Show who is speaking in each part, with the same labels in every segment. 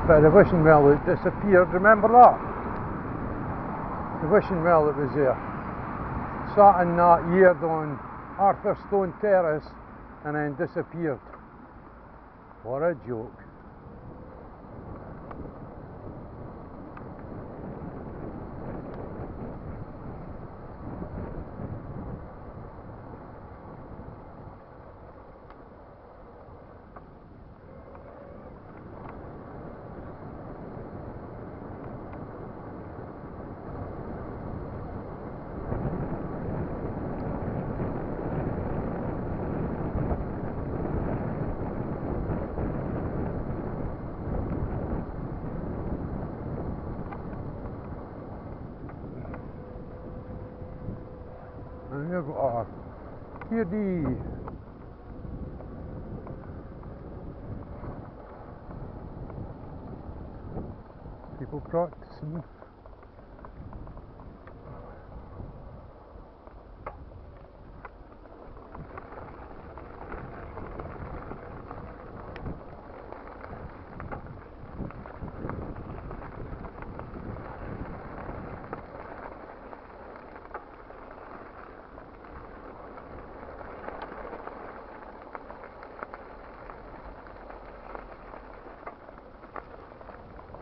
Speaker 1: But the wishing well that disappeared, remember that? The wishing well that was there. Sat in that yard on Arthur Stone Terrace and then disappeared. What a joke. And you've got Caird. People practicing.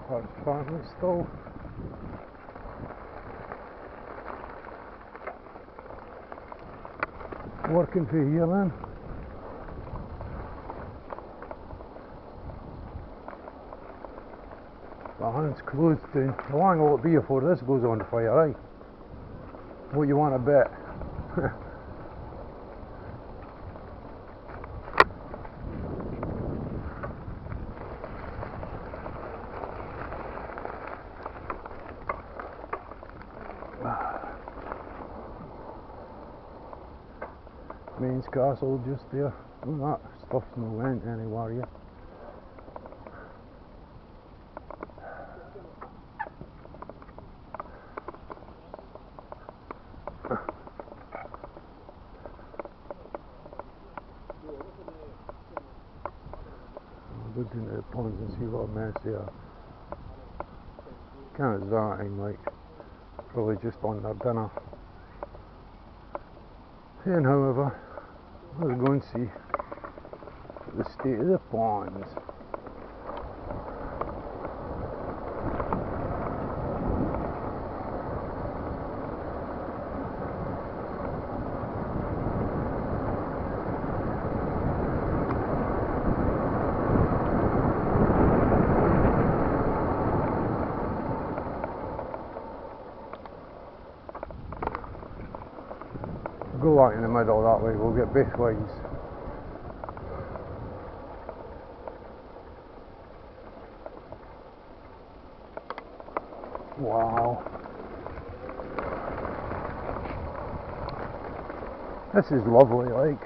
Speaker 1: That's family still. Working for here then. The hand's closed down. How long will it be before this goes on fire, right? What you want to bet? Mains castle just there. Oh, that stuff's no went anywhere yet. I'll go down to the ponds and see what a mess they are. Kind of zarting, like probably just on their dinner. And however, let's go and see the state of the ponds. Go out in the middle that way, we'll get both ways. Wow. This is lovely, like.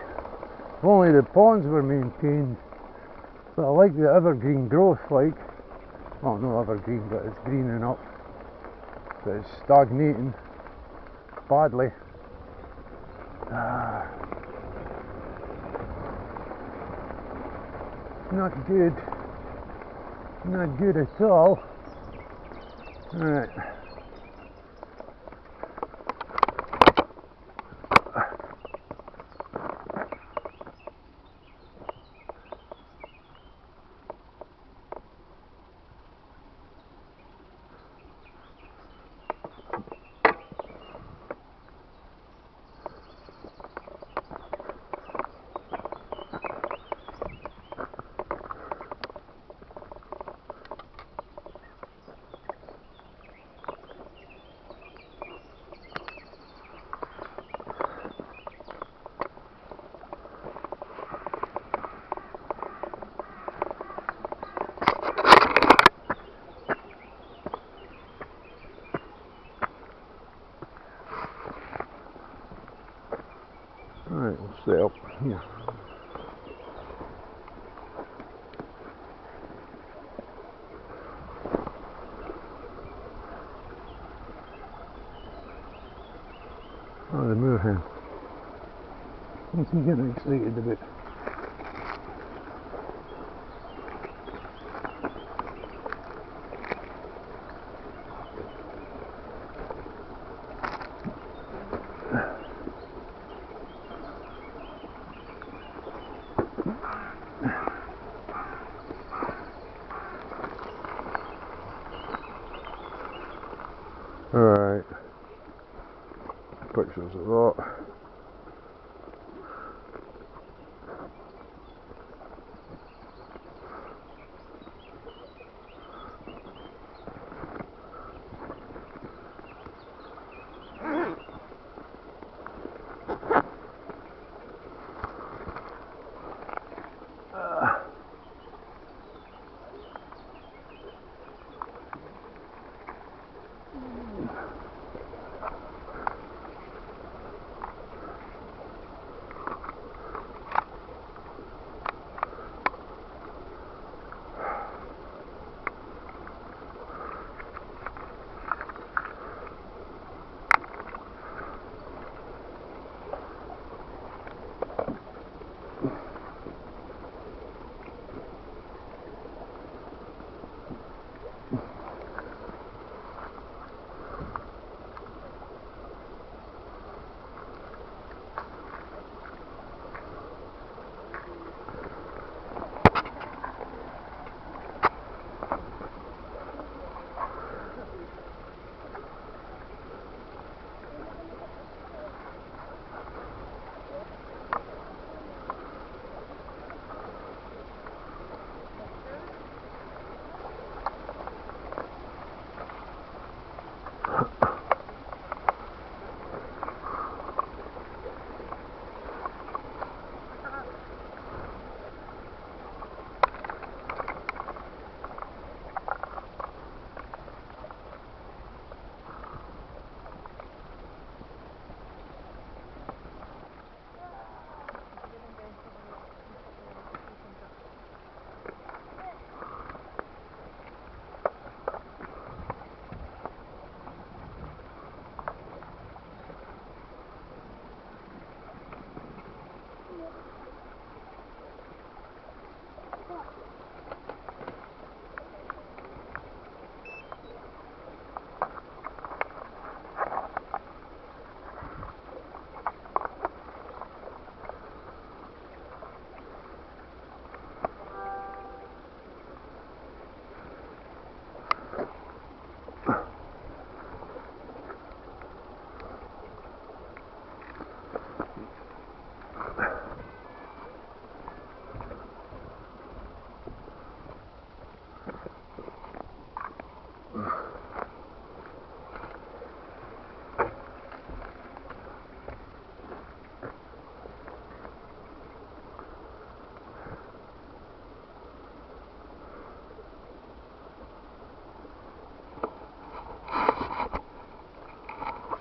Speaker 1: If only the ponds were maintained. But I like the evergreen growth, like. Well, not evergreen, but it's greening up. But it's stagnating badly. Not good. Not good at all. Alright. Alright, we'll set up here. Oh, the moorhen. What's he getting excited about? pictures of that.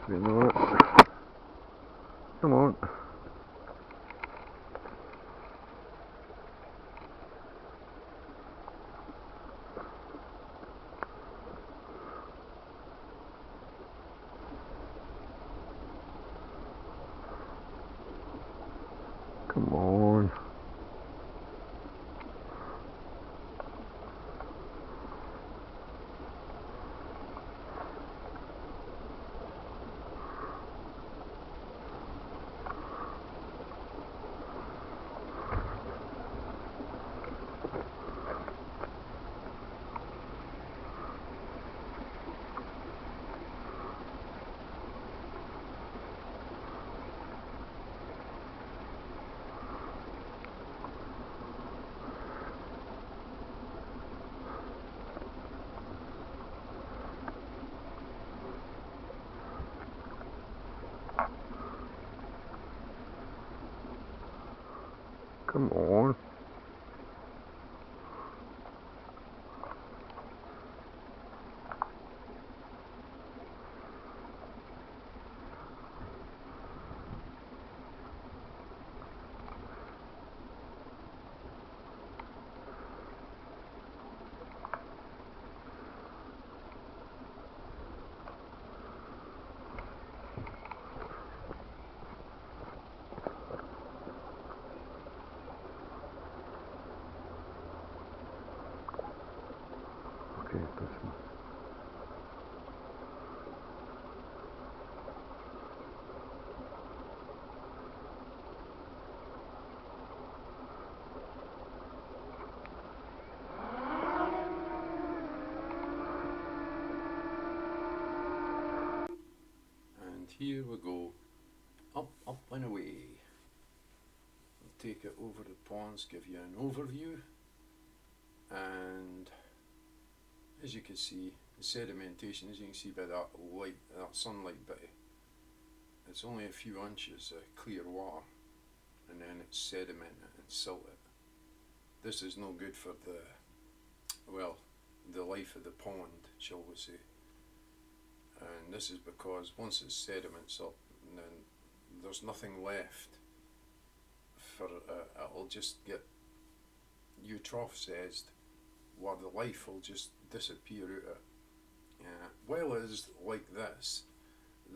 Speaker 1: You know it. Come on. Come on. Come on. Okay, this one.
Speaker 2: And here we go. anyway, I'll take it over the ponds, give you an overview, and as you can see, the sedimentation, as you can see by that light, that sunlight bit, it's only a few inches of clear water, and then it's sedimented and silted. This is no good for the life of the pond, shall we say. And this is because once it sediments up, then there's nothing left for it'll just get eutrophised, where the life will just disappear out of it. While it is like this,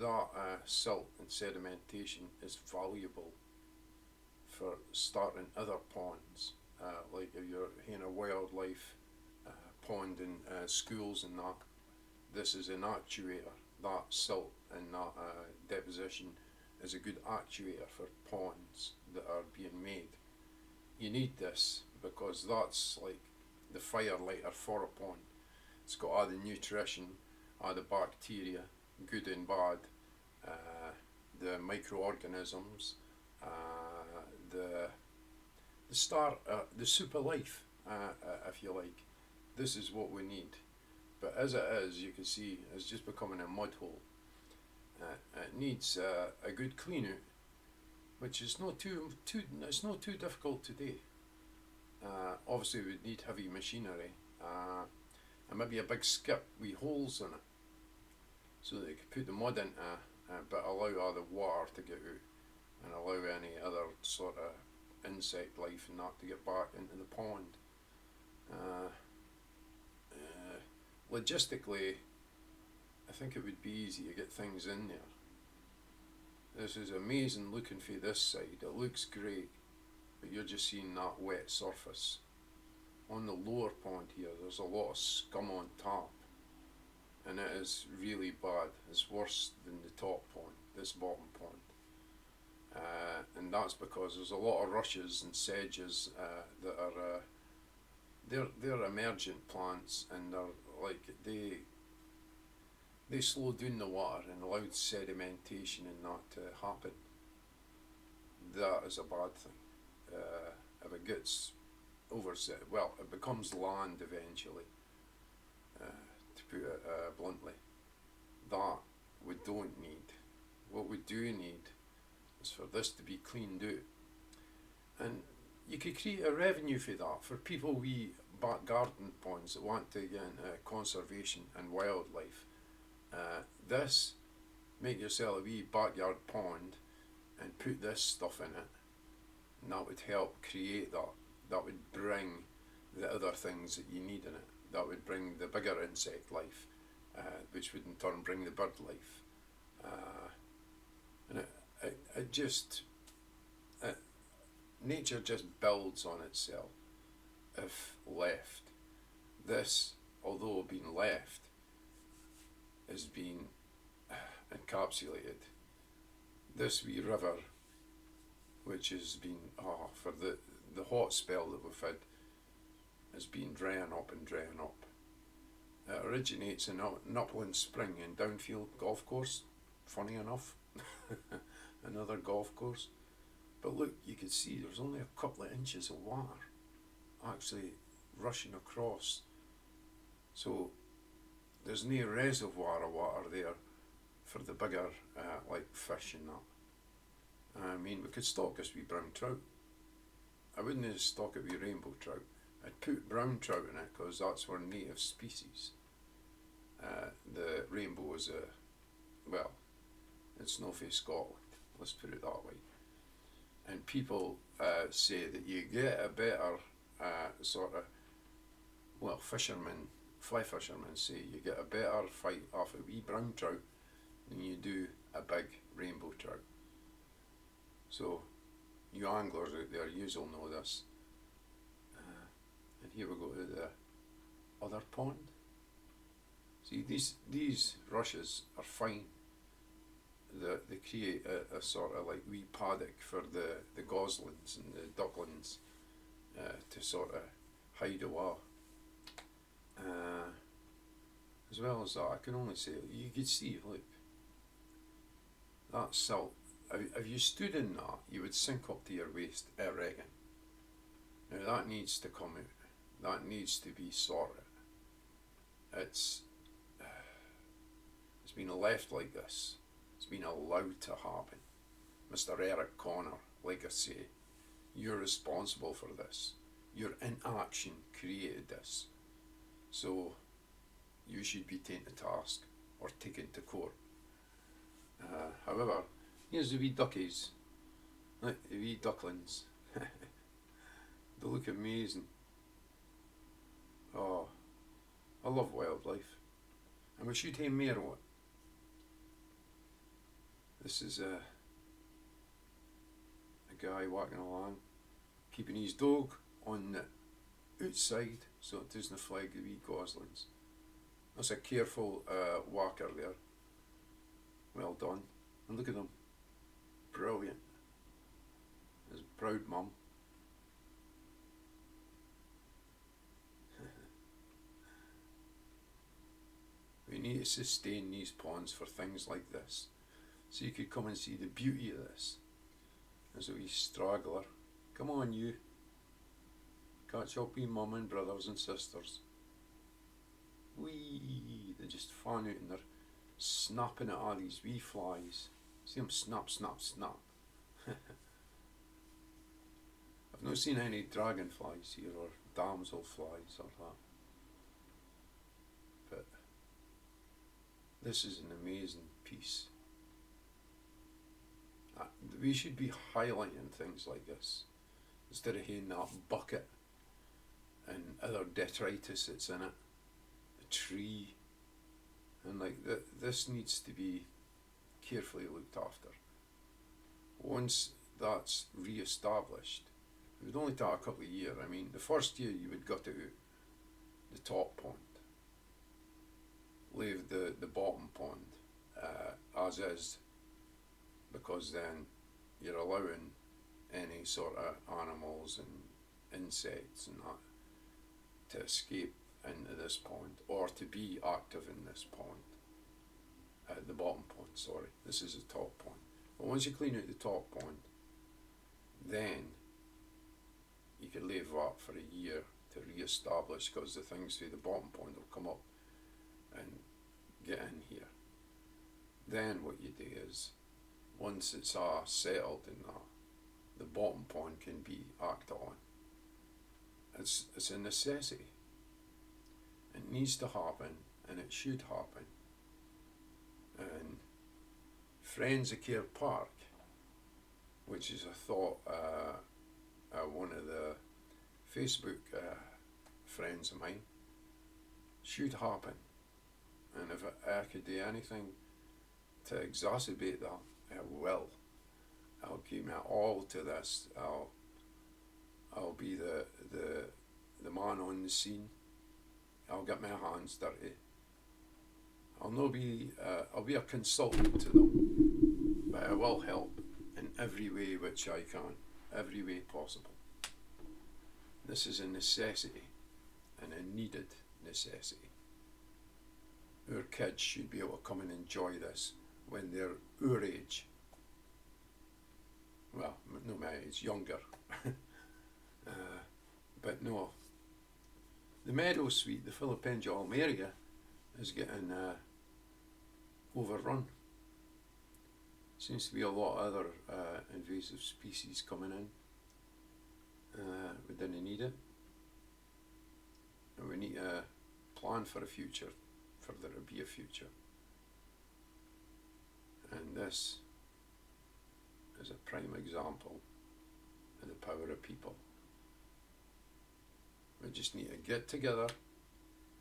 Speaker 2: that silt and sedimentation is valuable for starting other ponds, like if you're in a wildlife pond in schools and that. This is an actuator. That silt and that deposition is a good actuator for ponds that are being made. You need this because that's like the fire lighter for a pond. It's got all the nutrition, all the bacteria, good and bad, the microorganisms, the super life, if you like. This is what we need. But as it is, you can see, it's just becoming a mud hole. It needs a good clean out, which is not it's not too difficult today. Obviously, we need heavy machinery, and maybe a big skip with holes in it, so that you can put the mud into, but allow all the water to get out, and allow any other sort of insect life and that to get back into the pond. Logistically, I think it would be easy to get things in there. This is amazing looking for this side. It looks great, but you're just seeing that wet surface. On the lower pond here, there's a lot of scum on top, and it is really bad. It's worse than the top pond, this bottom pond. And that's because there's a lot of rushes and sedges that are they're emergent plants, and they're like they slow down the water and allow sedimentation and that to happen. That is a bad thing. If it gets overset, well, it becomes land eventually. To put it bluntly, that we don't need. What we do need is for this to be cleaned out, and you could create a revenue for that for people with back garden ponds that want to get into conservation and wildlife. This, make yourself a wee backyard pond and put this stuff in it, and that would help create that. That would bring the other things that you need in it. That would bring the bigger insect life, which would in turn bring the bird life. And it just, nature just builds on itself if left. This, although being left, is being encapsulated. This wee river, which has been, for the hot spell that we've had, has been drying up and drying up. It originates in an upland spring in Downfield Golf Course, funny enough, another golf course. But look, you can see there's only a couple of inches of water actually rushing across. So there's no reservoir of water there for the bigger like fish and that. I mean, we could stock this with brown trout. I wouldn't just stock it with rainbow trout. I'd put brown trout in it because that's our native species. The rainbow is it's no for Scotland, let's put it that way. And people say that you get a better fishermen, fly fishermen say you get a better fight off a wee brown trout than you do a big rainbow trout. So you anglers out there, you'll know this. And here we go to the other pond. See, these rushes are fine. They create a sort of like wee paddock for the goslings and the ducklings to sort of hide away. As well as that, I can only say, you could see, look, that silt, if you stood in that, you would sink up to your waist, I reckon. Now that needs to come out. That needs to be sorted. It's been left like this. It's been allowed to happen. Mr. Eric Connor, like I say, you're responsible for this. Your inaction created this. So you should be taken to task or taken to court. However, here's the wee duckies, like the wee ducklings. They look amazing. Oh, I love wildlife, and we should have more of it. This is a guy walking along, keeping his dog on the outside so it doesn't flag the wee goslings. That's a careful walker there. Well done. And look at them. Brilliant. His proud mum. We need to sustain these ponds for things like this. So you could come and see the beauty of this. There's a wee straggler. Come on, you. Catch up with mum and brothers and sisters. Wee, they just fan out and they're snapping at all these wee flies. See them snap, snap, snap. I've not seen any dragonflies here or damselflies or that. But this is an amazing piece. We should be highlighting things like this instead of having that bucket and other detritus that's in it, a tree, and like this needs to be carefully looked after. Once that's re-established, it would only take a couple of years. I mean, the first year you would gut out the top pond, leave the bottom pond as is, because then you're allowing any sort of animals and insects and that to escape into this pond or to be active in this pond. The bottom pond, sorry. This is the top pond. But once you clean out the top pond, then you can leave that for a year to re-establish, because the things through the bottom pond will come up and get in here. Then what you do is, once it's settled in that, the bottom pond can be acted on. It's a necessity. It needs to happen, and it should happen. And Friends of Caird Park, which is I thought one of the Facebook friends of mine, should happen. And if I could do anything to exacerbate that, I will. I'll give my all to this. I'll be the man on the scene. I'll get my hands dirty. I'll be a consultant to them, but I will help in every way which I can, every way possible. This is a necessity, and a needed necessity. Our kids should be able to come and enjoy this when they're our age. Well, no, my age, younger. But no, the Meadow Suite, the Philippines Almeria, is getting overrun. Seems to be a lot of other invasive species coming in. We didn't need it, and we need to plan for a future, for there to be a future. And this is a prime example of the power of people. We just need to get together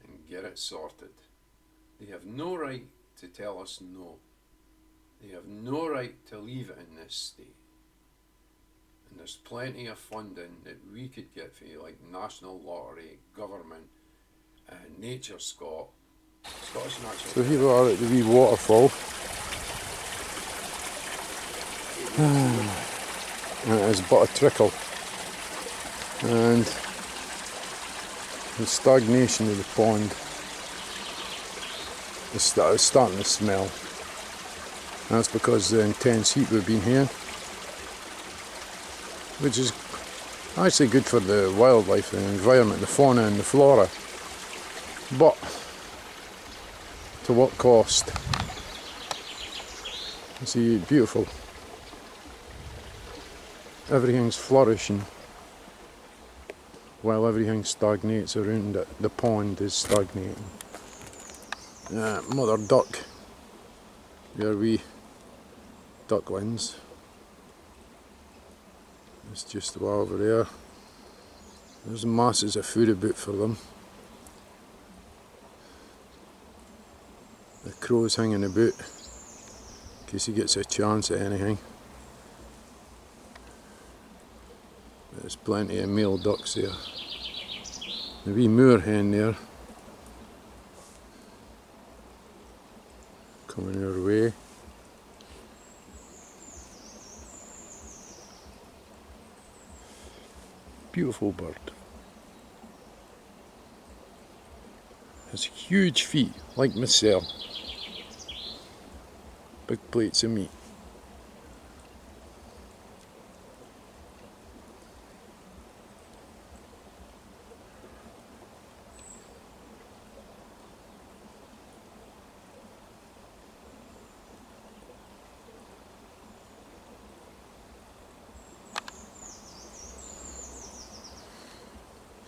Speaker 2: and get it sorted. They have no right to tell us no. They have no right to leave it in this state. And there's plenty of funding that we could get for you, like National Lottery, government, Nature Scottish Natural.
Speaker 1: So here we are at the wee waterfall. And it is but a trickle. And the stagnation of the pond is starting to smell. That's because of the intense heat we've been here, which is actually good for the wildlife, the environment, the fauna and the flora. But to what cost? You see, beautiful. Everything's flourishing while everything stagnates around it. The pond is stagnating. Mother duck. There we ducklings. It's just about over there. There's masses of food about for them. The crow's hanging about in case he gets a chance at anything. There's plenty of male ducks there. The wee moorhen there coming our way. Beautiful bird. Has huge feet, like myself. Big plates of meat.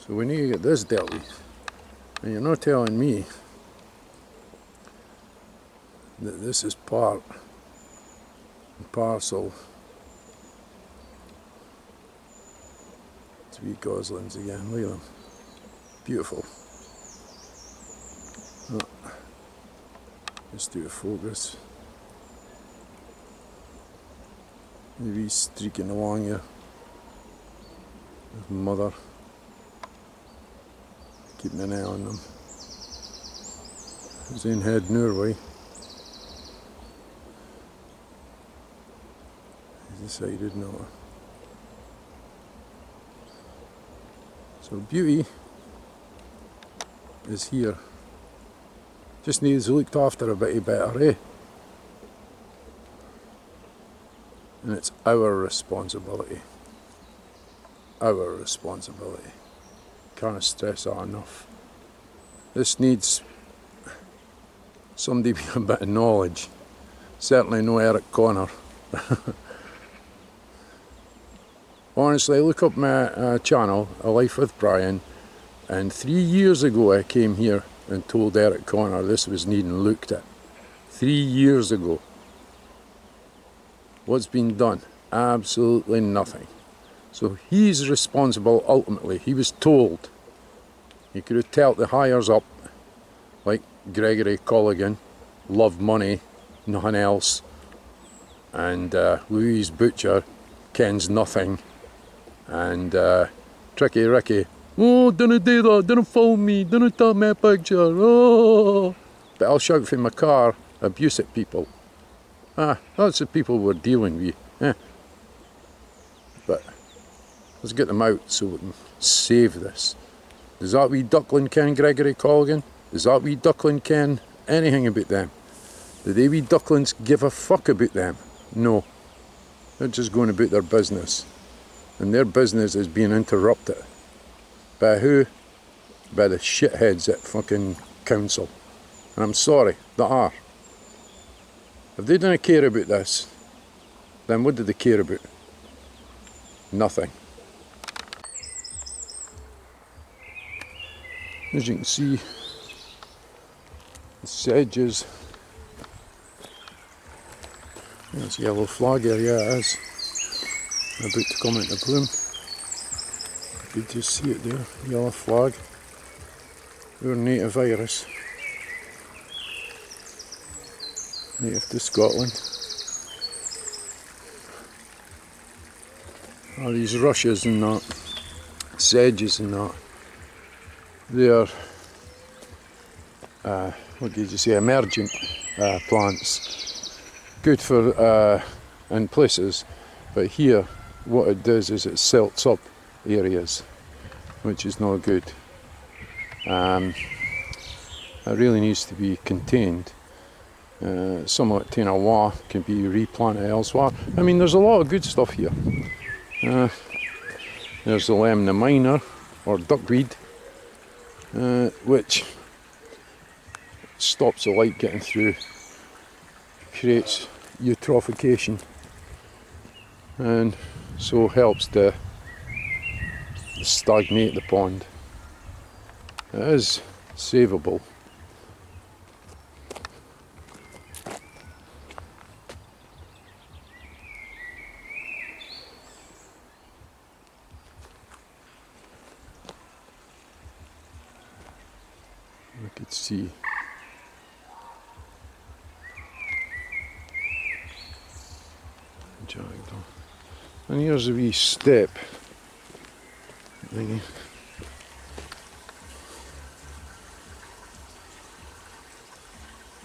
Speaker 1: So we need to get this dealt with. And you're not telling me that this is part and parcel. It's wee goslings again, look at them. Beautiful. Oh, let's do a focus. Maybe streaking along here. With mother. Keeping an eye on them. He's in head Norway. He's decided not. So beauty is here. Just needs looked after a bit better, eh? And it's our responsibility. Our responsibility. Can't stress that enough. This needs somebody with a bit of knowledge. Certainly no Eric Connor. Honestly, look up my channel, A Life with Brian, and 3 years ago I came here and told Eric Connor this was needing looked at. 3 years ago. What's been done? Absolutely nothing. So he's responsible ultimately. He was told. He could have told the hires up, like Gregory Colligan, love money, nothing else, and Louise Butcher, kens nothing, and Tricky Ricky, oh, don't do that, don't phone me, don't take my picture, oh. But I'll shout from my car, abuse at people. That's the people we're dealing with. But let's get them out so we can save this. Does that wee duckling ken Gregory Colligan? Does that wee duckling ken anything about them? Do they wee ducklings give a fuck about them? No. They're just going about their business. And their business is being interrupted. By who? By the shitheads at fucking council. And I'm sorry, they are. If they didn't care about this, then what did they care about? Nothing. As you can see, the sedges. There's a yellow flag here, yeah it is. About to come into bloom. You just see it there, yellow flag. Our native iris. Native to Scotland. All these rushes and that, sedges and that, they are, what did you say, emergent plants. Good for in places, but here what it does is it silts up areas, which is not good. It really needs to be contained.
Speaker 2: some of it Tenawa can be replanted elsewhere. I mean, there's a lot of good stuff here. There's the lemna minor, or duckweed, which stops the light getting through, creates eutrophication, and so helps to stagnate the pond. It is savable. I could see jackdaw. And here's a wee step thingy.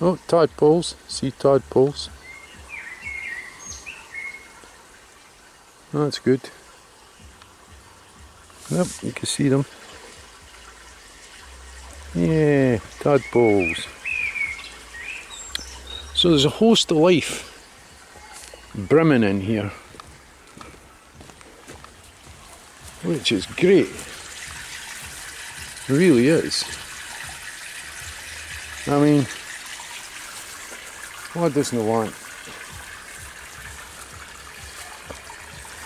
Speaker 2: Oh, tadpoles. See tadpoles. That's good. Yep, you can see them. Yeah, tadpoles. So there's a host of life brimming in here, which is great. It really is. I mean, what doesn't want?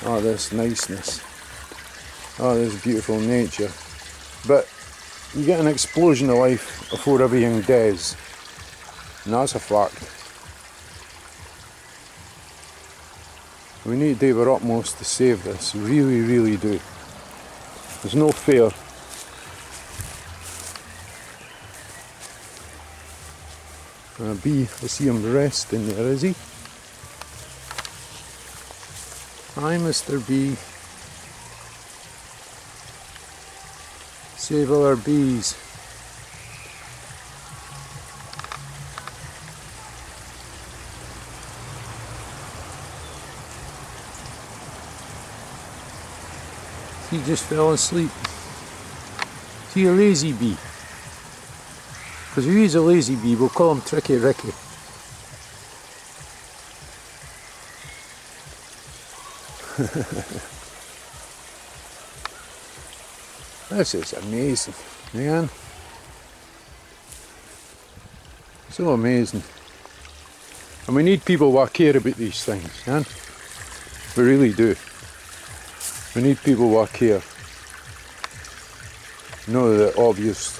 Speaker 2: Oh, this niceness. Oh, this beautiful nature. But you get an explosion of life before everything dies. And that's a fact. We need to do our utmost to save this. Really, really do. There's no fear. A bee, I see him resting there, is he? Hi, Mr. Bee. Save all our bees. He just fell asleep. See, a lazy bee. Because if he's a lazy bee, we'll call him Tricky Ricky. This is amazing, man. So amazing. And we need people who care about these things, man. We really do. We need people who care. Know the obvious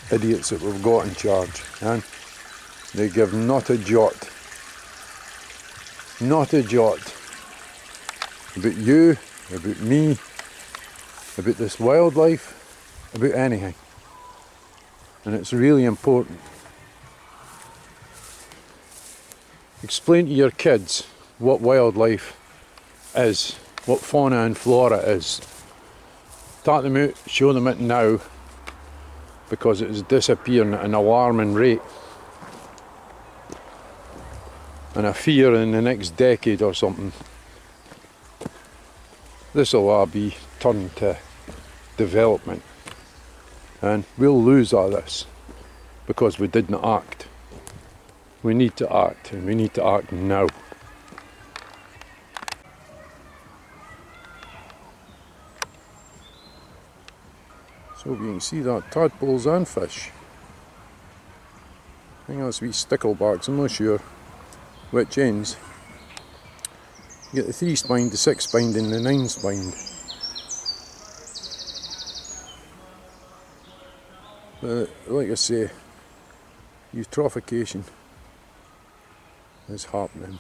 Speaker 2: idiots that we've got in charge, man. They give not a jot about you, about me, about this wildlife, about anything. And it's really important. Explain to your kids what wildlife is, what fauna and flora is. Take them out, show them it now, because it is disappearing at an alarming rate. And I fear in the next decade or something, this will all be turned to development. And we'll lose all this because we didn't act. We need to act, and we need to act now. So you can see that tadpoles and fish. I think that's wee sticklebacks, I'm not sure which ends. You get the 3-spined, the 6-spined and the 9-spined. But like I say, eutrophication is happening.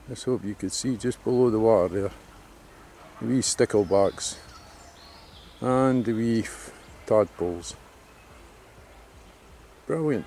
Speaker 2: Let's hope you could see just below the water there the wee sticklebacks and the wee tadpoles. Brilliant.